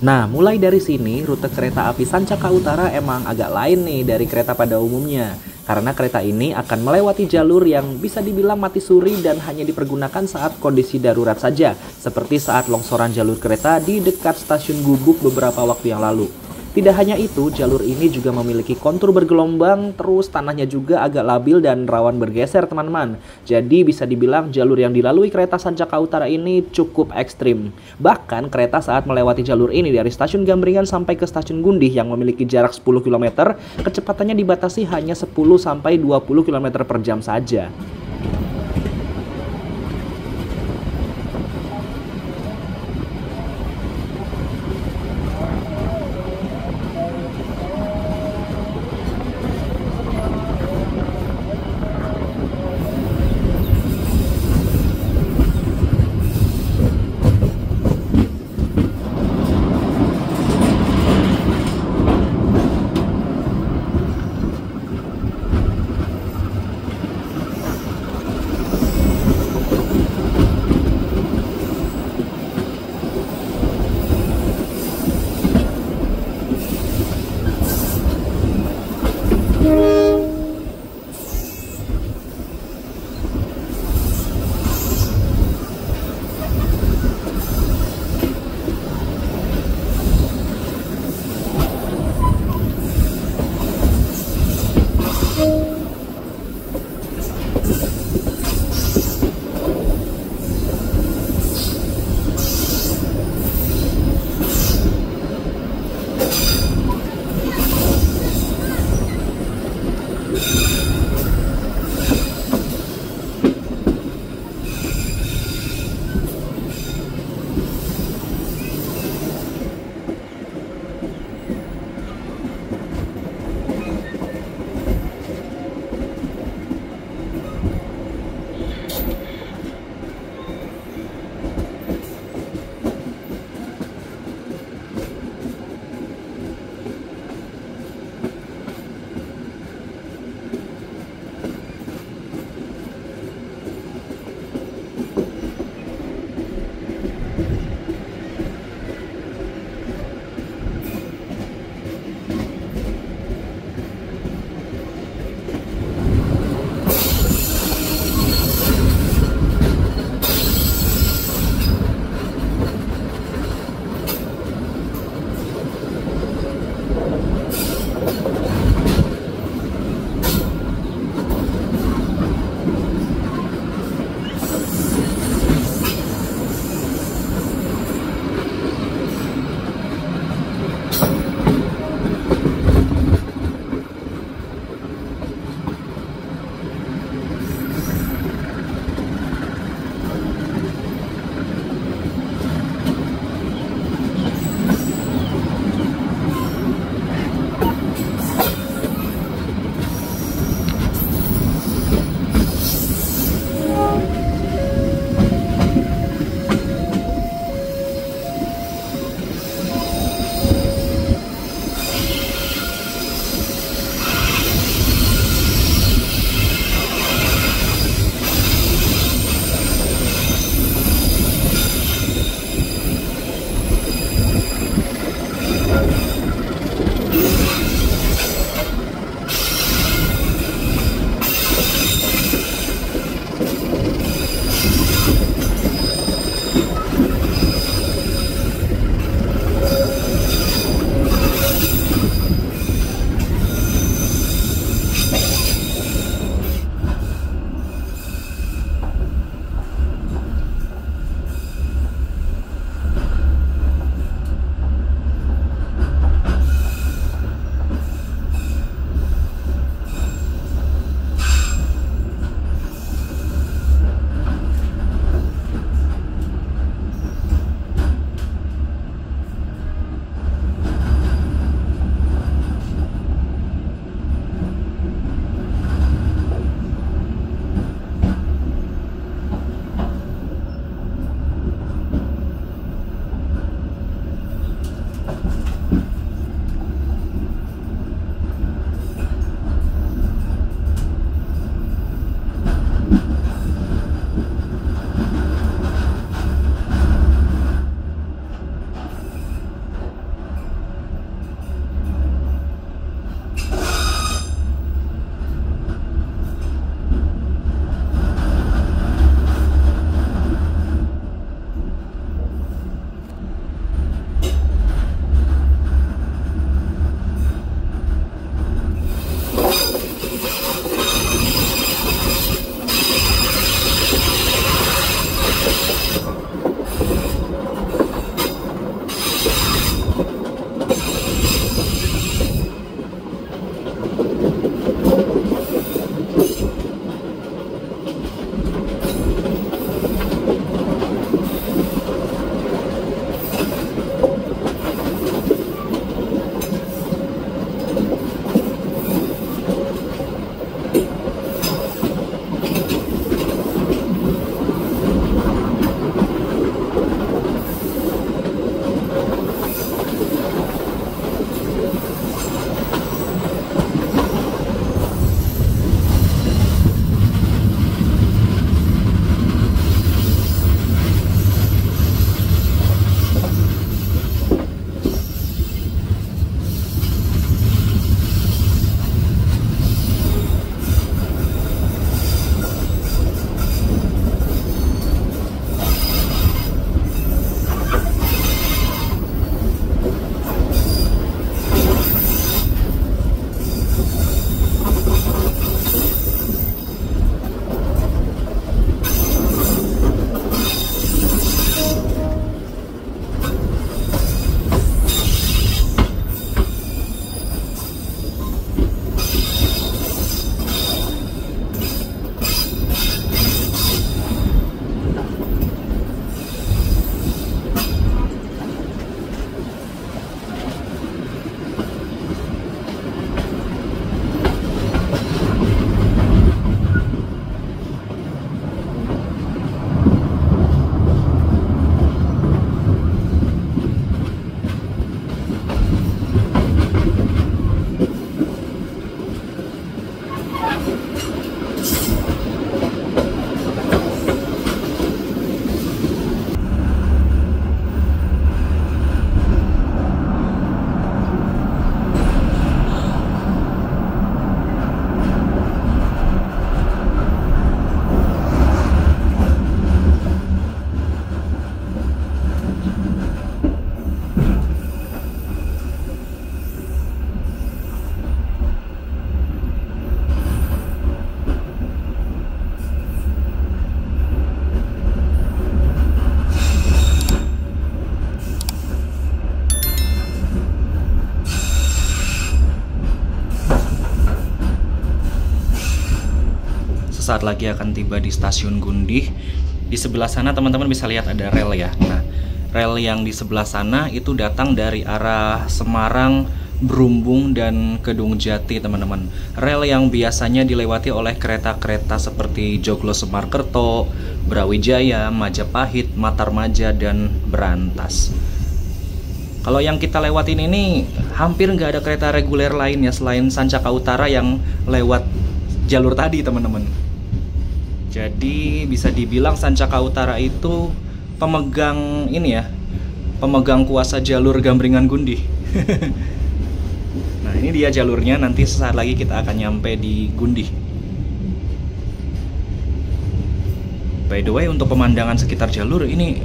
Nah, mulai dari sini, rute kereta api Sancaka Utara emang agak lain nih dari kereta pada umumnya. Karena kereta ini akan melewati jalur yang bisa dibilang mati suri dan hanya dipergunakan saat kondisi darurat saja. Seperti saat longsoran jalur kereta di dekat stasiun Gubuk beberapa waktu yang lalu. Tidak hanya itu, jalur ini juga memiliki kontur bergelombang, terus tanahnya juga agak labil dan rawan bergeser teman-teman. Jadi bisa dibilang jalur yang dilalui kereta Sancaka Utara ini cukup ekstrim. Bahkan kereta saat melewati jalur ini dari stasiun Gambringan sampai ke stasiun Gundih yang memiliki jarak 10 km, kecepatannya dibatasi hanya 10-20 km per jam saja. sesaat lagi akan tiba di stasiun Gundih. Di sebelah sana teman-teman bisa lihat ada rel ya. Nah, rel yang di sebelah sana itu datang dari arah Semarang, Brumbung, dan Kedung Jati teman-teman. Rel yang biasanya dilewati oleh kereta-kereta seperti Joglo Semarkerto, Brawijaya, Majapahit, Matarmaja, dan Berantas. Kalau yang kita lewatin ini hampir nggak ada kereta reguler lain ya selain Sancaka Utara yang lewat jalur tadi teman-teman. Jadi bisa dibilang Sancaka Utara itu pemegang ini ya, pemegang kuasa jalur Gambringan Gundih. Nah ini dia jalurnya, nanti sesaat lagi kita akan nyampe di Gundih. By the way, untuk pemandangan sekitar jalur ini,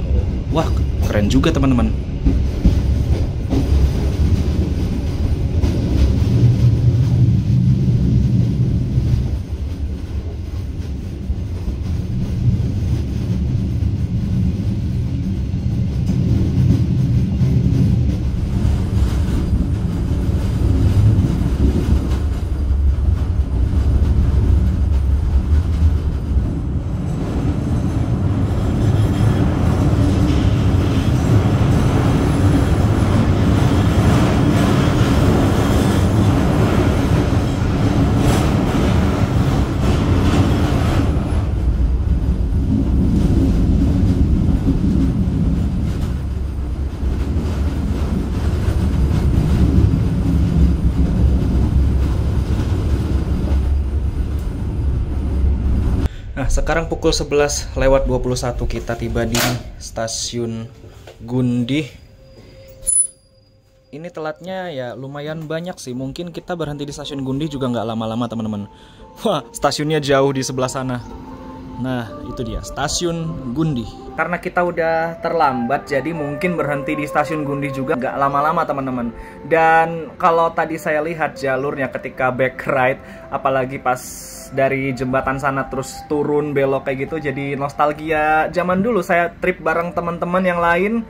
wah keren juga teman-teman. Nah, sekarang pukul 11 lewat 21 kita tiba di stasiun Gundih. Ini telatnya ya lumayan banyak sih. Mungkin kita berhenti di stasiun Gundih juga nggak lama-lama teman-teman. Wah, stasiunnya jauh di sebelah sana. Nah, itu dia stasiun Gundih. Karena kita udah terlambat, jadi mungkin berhenti di stasiun Gundih juga nggak lama-lama teman-teman. Dan kalau tadi saya lihat jalurnya ketika back ride, apalagi pas dari jembatan sana terus turun belok kayak gitu, jadi nostalgia zaman dulu saya trip bareng teman-teman yang lain,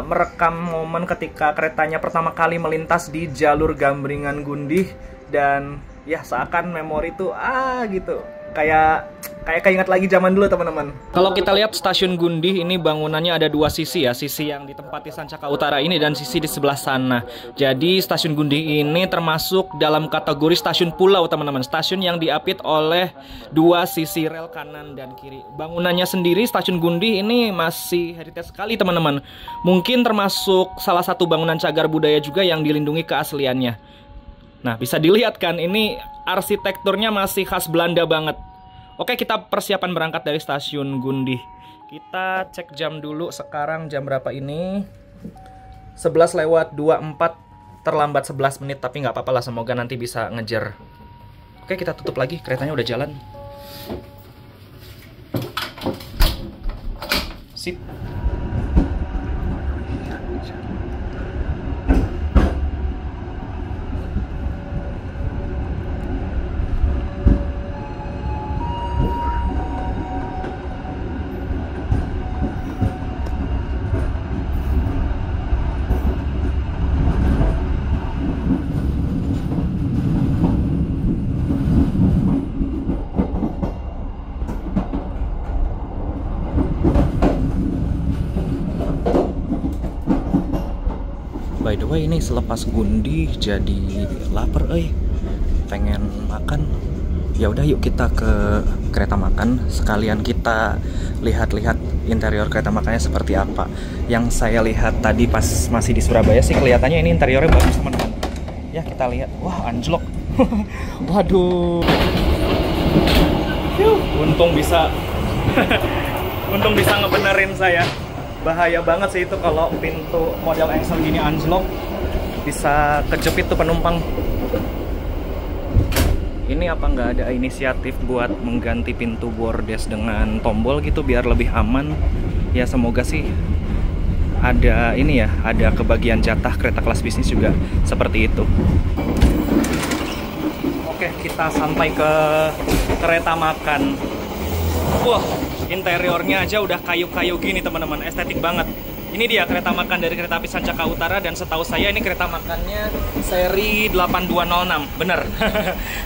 merekam momen ketika keretanya pertama kali melintas di jalur Gambringan Gundih. Dan ya seakan memori itu gitu kayak ingat lagi zaman dulu teman-teman. Kalau kita lihat stasiun Gundih ini bangunannya ada dua sisi ya, sisi yang ditempati Sancaka Utara ini dan sisi di sebelah sana. Jadi stasiun Gundih ini termasuk dalam kategori stasiun pulau teman-teman, stasiun yang diapit oleh dua sisi rel kanan dan kiri. Bangunannya sendiri stasiun Gundih ini masih heritage sekali teman-teman. Mungkin termasuk salah satu bangunan cagar budaya juga yang dilindungi keasliannya. Nah, bisa dilihat kan, ini arsitekturnya masih khas Belanda banget. Oke, kita persiapan berangkat dari stasiun Gundih. Kita cek jam dulu, sekarang jam berapa ini? 11 lewat 24, terlambat 11 menit, tapi nggak apa-apa lah, semoga nanti bisa ngejar. Oke, kita tutup lagi, keretanya udah jalan. Sip. By the way, ini selepas Gundih jadi lapar, pengen makan. Ya udah, yuk kita ke kereta makan. Sekalian kita lihat-lihat interior kereta makannya seperti apa. Yang saya lihat tadi pas masih di Surabaya sih kelihatannya ini interiornya bagus teman-teman. Ya kita lihat, wah anjlok. Waduh. Untung bisa, untung bisa ngebenerin saya. Bahaya banget sih itu kalau pintu model Excel gini anjlok, bisa kejepit tuh penumpang. Ini apa nggak ada inisiatif buat mengganti pintu bordes dengan tombol gitu biar lebih aman? Ya semoga sih ada ini ya, ada kebagian jatah kereta kelas bisnis juga seperti itu. Oke, kita sampai ke kereta makan. Wah, interiornya aja udah kayu-kayu gini teman-teman, estetik banget. Ini dia kereta makan dari Kereta Api Sancaka Utara, dan setahu saya ini kereta makannya seri 8206, bener.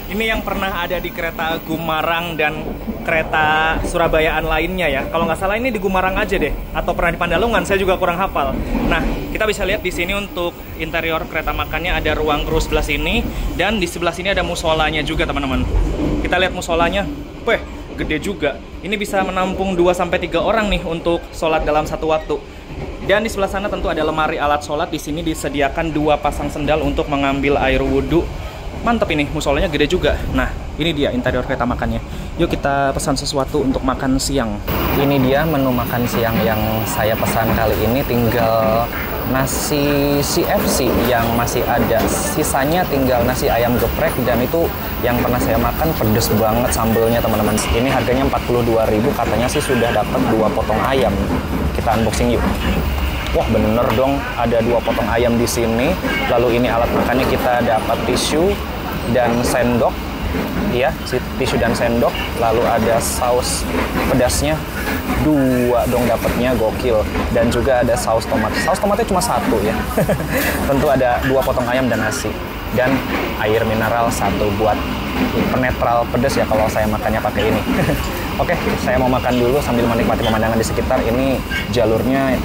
Ini yang pernah ada di kereta Gumarang dan kereta Surabayaan lainnya ya. Kalau nggak salah ini di Gumarang aja deh, atau pernah di Pandalungan, saya juga kurang hafal. Nah, kita bisa lihat di sini untuk interior kereta makannya ada ruang kru sebelah sini, dan di sebelah sini ada musolanya juga teman-teman. Kita lihat musolanya, weh, gede juga. Ini bisa menampung 2-3 orang nih untuk sholat dalam satu waktu. Dan di sebelah sana tentu ada lemari alat sholat. Di sini disediakan 2 pasang sendal untuk mengambil air wudhu. Mantap ini, musolanya gede juga. Nah, ini dia interior kereta makannya. Yuk kita pesan sesuatu untuk makan siang. Ini dia menu makan siang yang saya pesan kali ini. Tinggal nasi CFC yang masih ada. Sisanya tinggal nasi ayam geprek, dan itu yang pernah saya makan pedes banget sambelnya teman-teman. Ini harganya 42.000, katanya sih sudah dapat 2 potong ayam. Kita unboxing yuk. Wah, bener dong, ada 2 potong ayam di sini. Lalu ini alat makannya, kita dapat tisu dan sendok. Iya, tisu dan sendok. Lalu ada saus pedasnya, 2 dong dapatnya, gokil. Dan juga ada saus tomat. Saus tomatnya cuma 1 ya. Tentu ada 2 potong ayam dan nasi. Dan air mineral 1 buat penetral pedas ya kalau saya makannya pakai ini. Oke, saya mau makan dulu sambil menikmati pemandangan di sekitar. Ini jalurnya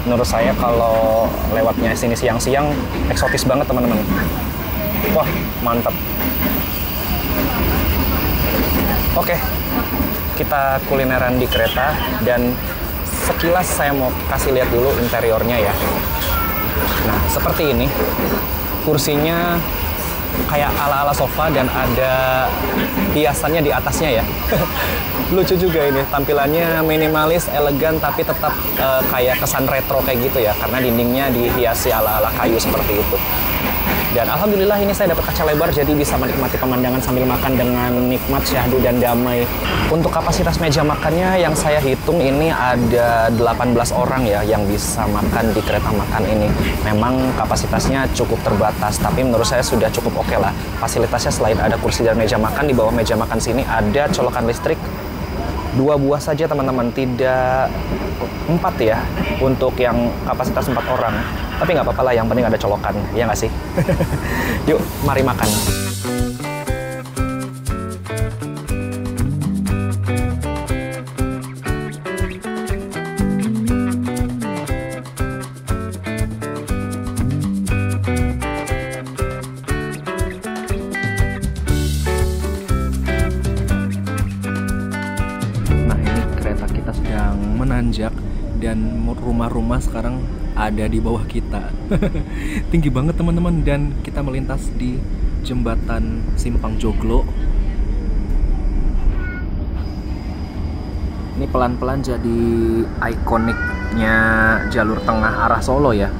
menurut saya kalau lewatnya sini siang-siang eksotis banget teman-teman. Wah, mantap. Oke, kita kulineran di kereta, dan sekilas saya mau kasih lihat dulu interiornya ya. Nah, seperti ini. Kursinya kayak ala-ala sofa dan ada hiasannya di atasnya ya. Lucu juga ini, tampilannya minimalis, elegan, tapi tetap kayak kesan retro kayak gitu ya, karena dindingnya dihiasi ala-ala kayu seperti itu. Dan alhamdulillah ini saya dapat kaca lebar, jadi bisa menikmati pemandangan sambil makan dengan nikmat, syahdu, dan damai. Untuk kapasitas meja makannya yang saya hitung ini ada 18 orang ya yang bisa makan di kereta makan ini. Memang kapasitasnya cukup terbatas, tapi menurut saya sudah cukup oke lah. Fasilitasnya selain ada kursi dan meja makan, di bawah meja makan sini ada colokan listrik 2 buah saja teman-teman, tidak 4 ya untuk yang kapasitas 4 orang. Tapi nggak apa-apa lah, yang penting ada colokan, ya nggak sih? Yuk, mari makan. Nah, ini kereta kita sedang menanjak, dan rumah-rumah sekarang ada di bawah kita. Tinggi banget teman-teman, dan kita melintas di jembatan Simpang Joglo. Ini pelan-pelan jadi ikoniknya jalur tengah arah Solo ya.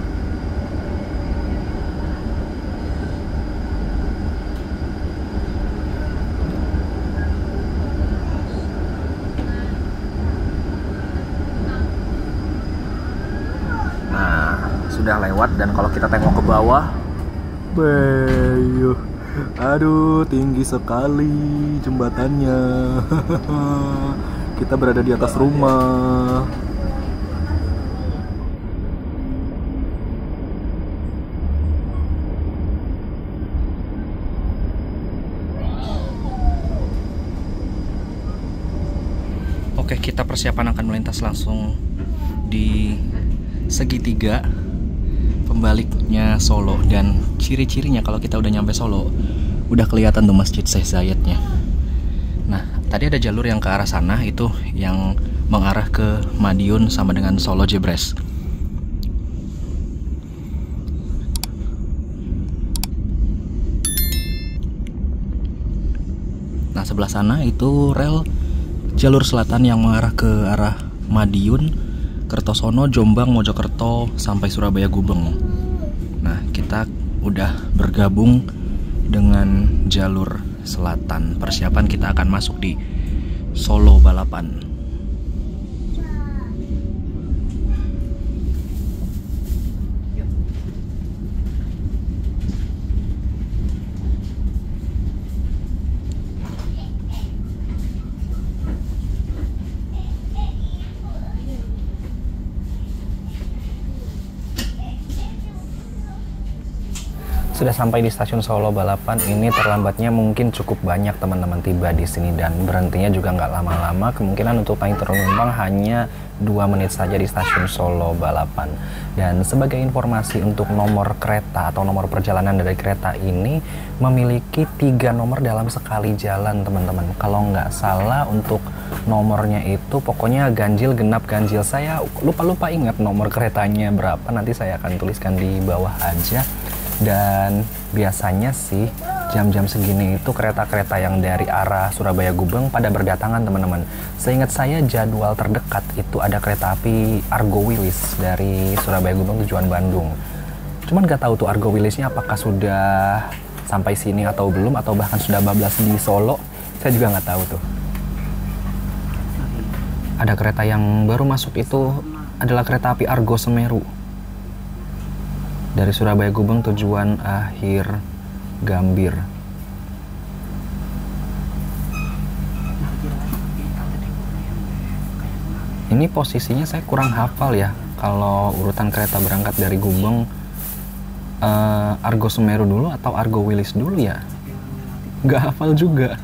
Sudah lewat, dan kalau kita tengok ke bawah, bayuh, aduh tinggi sekali jembatannya. Kita berada di atas rumah. Oke, kita persiapan akan melintas langsung di segitiga pembaliknya Solo, dan ciri-cirinya kalau kita udah nyampe Solo udah kelihatan tuh Masjid Syekh Zayednya. Nah, tadi ada jalur yang ke arah sana, itu yang mengarah ke Madiun sama dengan Solo Jebres. Nah, sebelah sana itu rel jalur selatan yang mengarah ke arah Madiun, Kertosono, Jombang, Mojokerto, sampai Surabaya Gubeng. Nah, kita udah bergabung dengan jalur selatan. Persiapan kita akan masuk di Solo Balapan. sudah sampai di stasiun Solo Balapan. Ini terlambatnya mungkin cukup banyak teman-teman tiba di sini dan berhentinya juga nggak lama-lama. Kemungkinan untuk naik turun penumpang hanya 2 menit saja di stasiun Solo Balapan. Dan sebagai informasi untuk nomor kereta atau nomor perjalanan dari kereta ini memiliki 3 nomor dalam sekali jalan teman-teman. Kalau nggak salah untuk nomornya itu pokoknya ganjil, genap, ganjil. Saya lupa ingat nomor keretanya berapa, nanti saya akan tuliskan di bawah aja. Dan biasanya sih jam-jam segini itu kereta-kereta yang dari arah Surabaya Gubeng pada berdatangan teman-teman. Seingat saya jadwal terdekat itu ada kereta api Argo Wilis dari Surabaya Gubeng tujuan Bandung. Cuman nggak tahu tuh Argo Wilisnya apakah sudah sampai sini atau belum, atau bahkan sudah bablas di Solo. Saya juga nggak tahu tuh. Ada kereta yang baru masuk itu adalah kereta api Argo Semeru dari Surabaya Gubeng tujuan akhir Gambir. Ini posisinya saya kurang hafal ya, kalau urutan kereta berangkat dari Gubeng, Argo Semeru dulu atau Argo Wilis dulu ya, nggak hafal juga.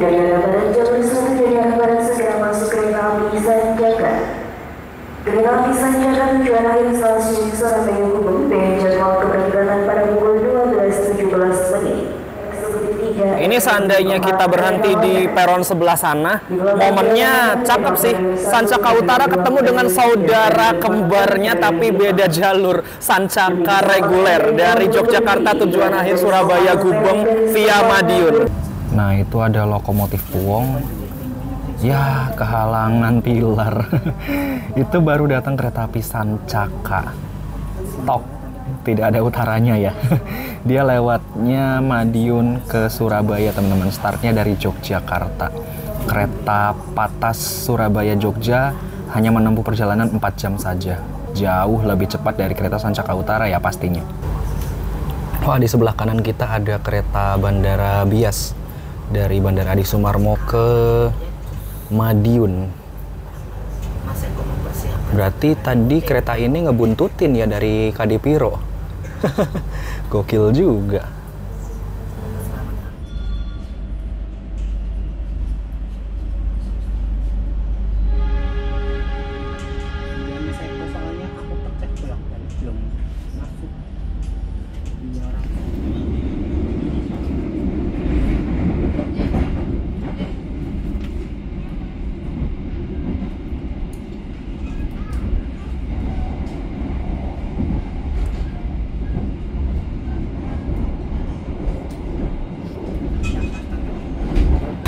Dari arah barat jam 1 dari arah barat segera masuk kereta api Sanjaka. Kereta api Sanjaka tujuan akhir stasiun Surabaya Gubeng dengan jadwal keberangkatan pada pukul 12.17 menit. Ini seandainya kita berhenti di peron sebelah sana, momennya cakep sih. Sancaka Utara ketemu dengan saudara kembarnya tapi beda jalur. Sancaka reguler dari Yogyakarta tujuan akhir Surabaya Gubeng via Madiun. Nah itu ada lokomotif Puwong. Ya kehalangan pilar. Itu baru datang kereta api Sancaka. Tok, tidak ada utaranya ya. Dia lewatnya Madiun ke Surabaya teman-teman. Startnya dari Yogyakarta. Kereta Patas Surabaya Jogja hanya menempuh perjalanan 4 jam saja. Jauh lebih cepat dari kereta Sancaka Utara ya pastinya. Wah di sebelah kanan kita ada kereta Bandara Bias. Dari Bandara Adi Sumarmo ke Madiun. Berarti tadi kereta ini ngebuntutin ya dari Kadipiro. Gokil juga.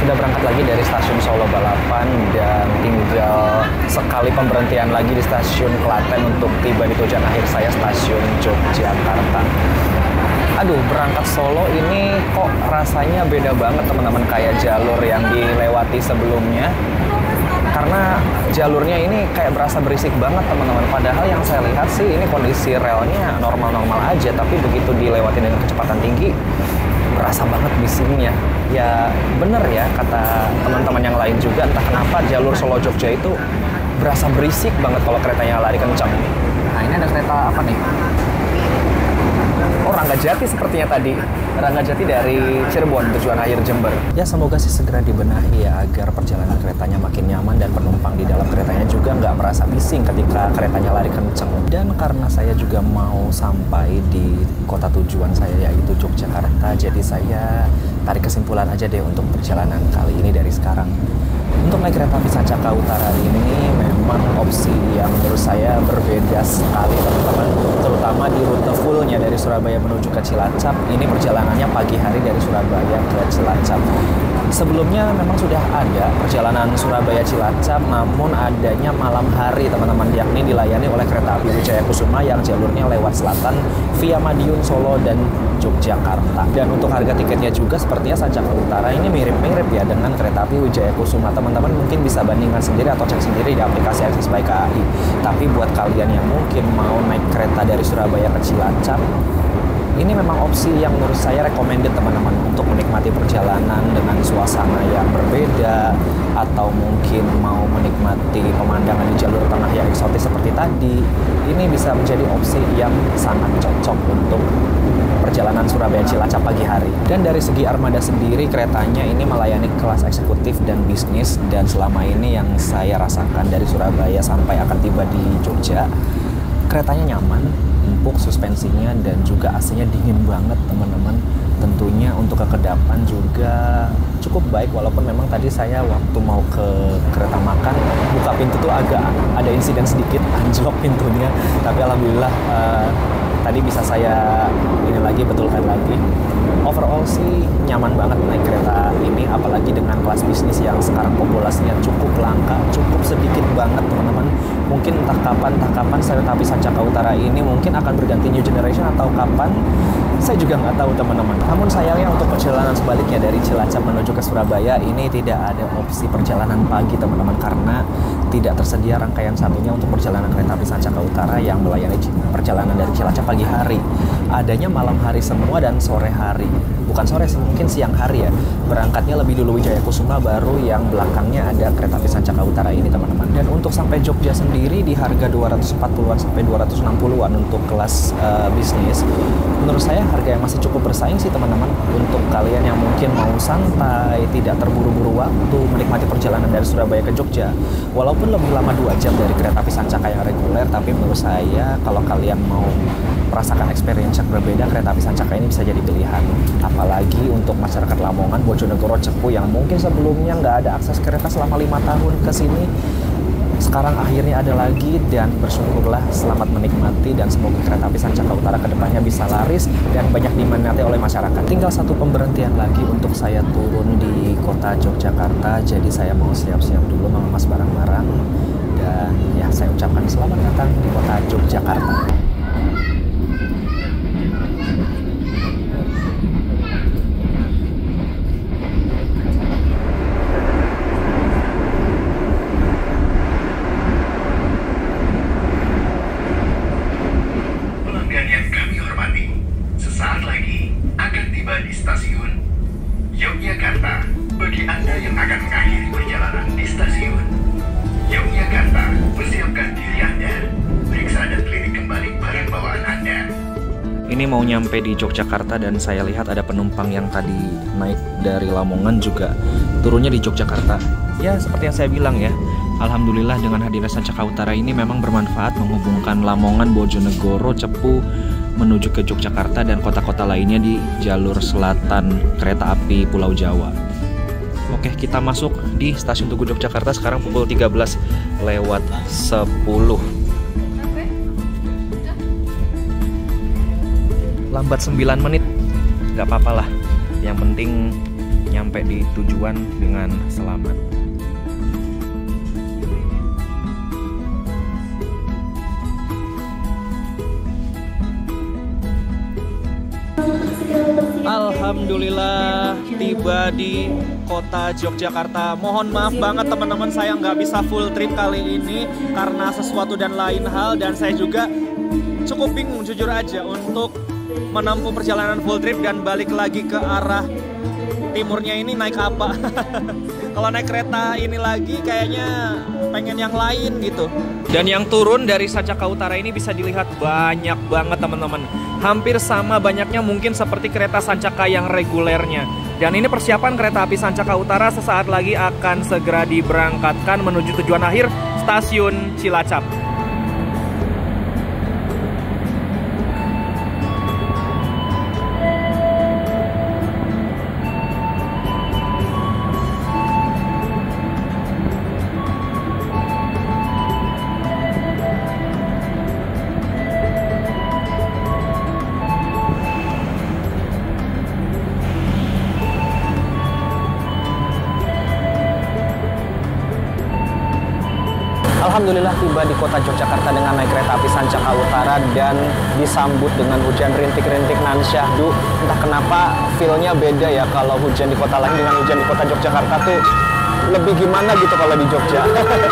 Sudah berangkat lagi dari stasiun Solo Balapan dan tinggal sekali pemberhentian lagi di stasiun Klaten untuk tiba di tujuan akhir saya, stasiun Yogyakarta. Aduh, berangkat Solo ini kok rasanya beda banget teman-teman kayak jalur yang dilewati sebelumnya. Karena jalurnya ini kayak berasa berisik banget teman-teman. Padahal yang saya lihat sih ini kondisi relnya normal-normal aja, tapi begitu dilewati dengan kecepatan tinggi berasa banget bisiknya. Ya bener ya kata teman-teman yang lain juga, entah kenapa jalur Solo Jogja itu berasa berisik banget kalau keretanya lari kencang. Nah ini ada kereta apa nih? Oh Ranggajati sepertinya tadi. Ranggajati dari Cirebon tujuan akhir Jember. Ya semoga sih segera dibenahi ya agar perjalanan keretanya makin nyaman dan penumpang di dalam keretanya juga nggak merasa bising ketika keretanya lari kencang. Dan karena saya juga mau sampai di kota tujuan saya yaitu Yogyakarta, jadi saya tarik kesimpulan aja deh untuk perjalanan kali ini dari sekarang. Untuk naik kereta api Sancaka Utara ini memang opsi yang menurut saya berbeda sekali teman-teman, terutama di rute fullnya dari Surabaya menuju ke Cilacap. Ini perjalanannya pagi hari dari Surabaya ke Cilacap. Sebelumnya memang sudah ada perjalanan Surabaya Cilacap, namun adanya malam hari teman-teman, yakni dilayani oleh kereta api Wijaya Kusuma yang jalurnya lewat selatan via Madiun, Solo, dan Yogyakarta. Dan untuk harga tiketnya juga sepertinya Sancaka Utara ini mirip-mirip ya dengan kereta api Wijaya Kusuma. Teman-teman mungkin bisa bandingkan sendiri atau cek sendiri di aplikasi Akses by KAI. Tapi buat kalian yang mungkin mau naik kereta dari Surabaya ke Cilacap, Ini memang opsi yang menurut saya recommended teman-teman untuk menikmati perjalanan dengan suasana yang berbeda, atau mungkin mau menikmati pemandangan di jalur tengah yang eksotis seperti tadi. Ini bisa menjadi opsi yang sangat cocok untuk perjalanan Surabaya Cilacap pagi hari. Dan dari segi armada sendiri, keretanya ini melayani kelas eksekutif dan bisnis, dan selama ini yang saya rasakan dari Surabaya sampai akan tiba di Jogja, keretanya nyaman, empuk suspensinya, dan juga AC-nya dingin banget teman-teman. Tentunya untuk kekedapan juga cukup baik, walaupun memang tadi saya waktu mau ke kereta makan buka pintu tuh agak ada insiden sedikit anjlok pintunya, tapi alhamdulillah tadi bisa saya ini lagi betulkan lagi. Overall sih nyaman banget naik kereta ini, apalagi dengan kelas bisnis yang sekarang populasinya cukup langka, cukup sedikit banget teman-teman. Mungkin entah kapan kereta api Sancaka Utara ini mungkin akan berganti new generation atau kapan, saya juga nggak tahu teman-teman. Namun sayangnya untuk perjalanan sebaliknya dari Cilacap menuju ke Surabaya ini tidak ada opsi perjalanan pagi teman-teman, karena tidak tersedia rangkaian satunya untuk perjalanan kereta api Sancaka Utara yang melayani perjalanan dari Cilacap pagi hari. Adanya malam hari semua dan sore hari. Bukan sore sih, mungkin siang hari ya. Berangkatnya lebih dulu Wijaya Kusuma, baru yang belakangnya ada kereta api Sancaka Utara ini teman-teman. Dan untuk sampai Jogja sendiri di harga 240-an sampai 260-an untuk kelas bisnis, menurut saya harga yang masih cukup bersaing sih teman-teman. Untuk kalian yang mungkin mau santai, tidak terburu-buru waktu, menikmati perjalanan dari Surabaya ke Jogja. Walaupun lebih lama 2 jam dari kereta api Sancaka yang reguler, tapi menurut saya kalau kalian mau merasakan experience yang berbeda, kereta api Sancaka ini bisa jadi pilihan. Apalagi untuk masyarakat Lamongan, Bojonegoro, Cepu yang mungkin sebelumnya nggak ada akses kereta selama 5 tahun ke sini, sekarang akhirnya ada lagi, dan bersyukurlah, selamat menikmati, dan semoga kereta api Sancaka Utara kedepannya bisa laris dan banyak diminati oleh masyarakat. Tinggal satu pemberhentian lagi untuk saya turun di kota Yogyakarta, jadi saya mau siap-siap dulu mengemas barang-barang, dan ya saya ucapkan selamat datang di kota Yogyakarta. Ini mau nyampe di Yogyakarta, dan saya lihat ada penumpang yang tadi naik dari Lamongan juga turunnya di Yogyakarta. Ya seperti yang saya bilang ya, alhamdulillah dengan hadirnya Sancaka Utara ini memang bermanfaat menghubungkan Lamongan, Bojonegoro, Cepu menuju ke Yogyakarta dan kota-kota lainnya di jalur selatan kereta api Pulau Jawa. Oke, kita masuk di stasiun Tugu Yogyakarta sekarang pukul 13:10. Lambat 9 menit, nggak apa-apa lah. Yang penting nyampe di tujuan dengan selamat. Alhamdulillah tiba di kota Yogyakarta. Mohon maaf banget teman-teman, saya nggak bisa full trip kali ini karena sesuatu dan lain hal, dan saya juga cukup bingung jujur aja untuk menempuh perjalanan full trip dan balik lagi ke arah timurnya ini naik apa. Kalau naik kereta ini lagi kayaknya pengen yang lain gitu. Dan yang turun dari Sancaka Utara ini bisa dilihat banyak banget teman-teman. Hampir sama banyaknya mungkin seperti kereta Sancaka yang regulernya. Dan ini persiapan kereta api Sancaka Utara sesaat lagi akan segera diberangkatkan menuju tujuan akhir stasiun Cilacap. Alhamdulillah tiba di kota Yogyakarta dengan naik kereta api Sancaka Utara dan disambut dengan hujan rintik-rintik nan syahdu. Entah kenapa feel-nya beda ya kalau hujan di kota lain dengan hujan di kota Yogyakarta tuh lebih gimana gitu kalau di Jogja.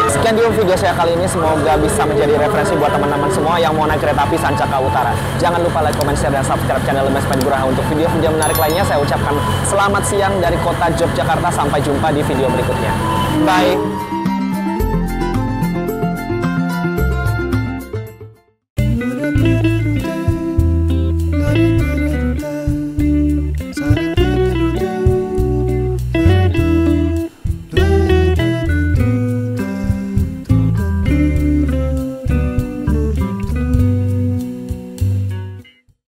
Sekian dulu video saya kali ini, semoga bisa menjadi referensi buat teman-teman semua yang mau naik kereta api Sancaka Utara. Jangan lupa like, comment, share, dan subscribe channel Lemes Padguraha untuk video-video menarik lainnya. Saya ucapkan selamat siang dari kota Yogyakarta. Sampai jumpa di video berikutnya. Bye.